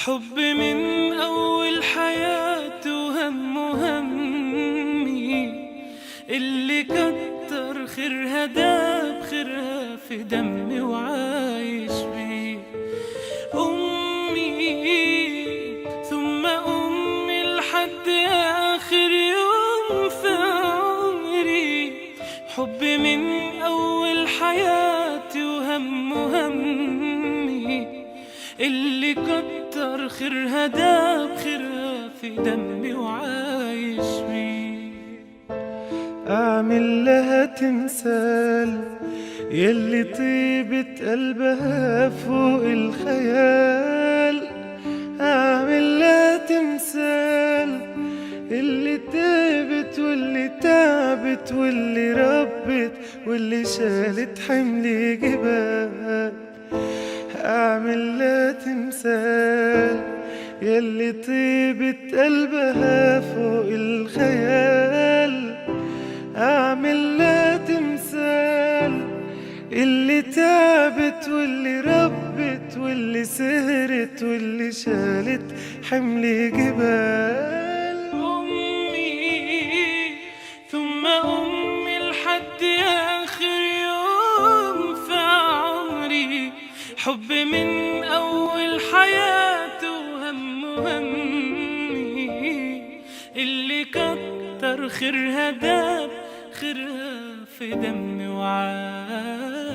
حب من أول حياتي همي اللي كتر خيرها داب خيرها في دمي وعايش بيه. أمي ثم أمي لحد آخر يوم في عمري. حب من أول حياتي همي اللي كتر خيرها داب خيرها في دمي وعايش بيه. أعمل لها تمثال يلي طيبة قلبها فوق الخيال. أعمل لها تمثال اللي تعبت واللي تعبت واللي ربت واللي شالت حمل جبال. أعمل لها تمثال يلي طيبة قلبها فوق الخيال. أعمل لها تمثال اللي تعبت واللي ربت واللي سهرت واللي شالت حمل جبال. أمي ثم أمي لحد آخر يوم في عمري. حب من أول حياتي همي اللي كتر خيرها داب خيرها في دمي وعاش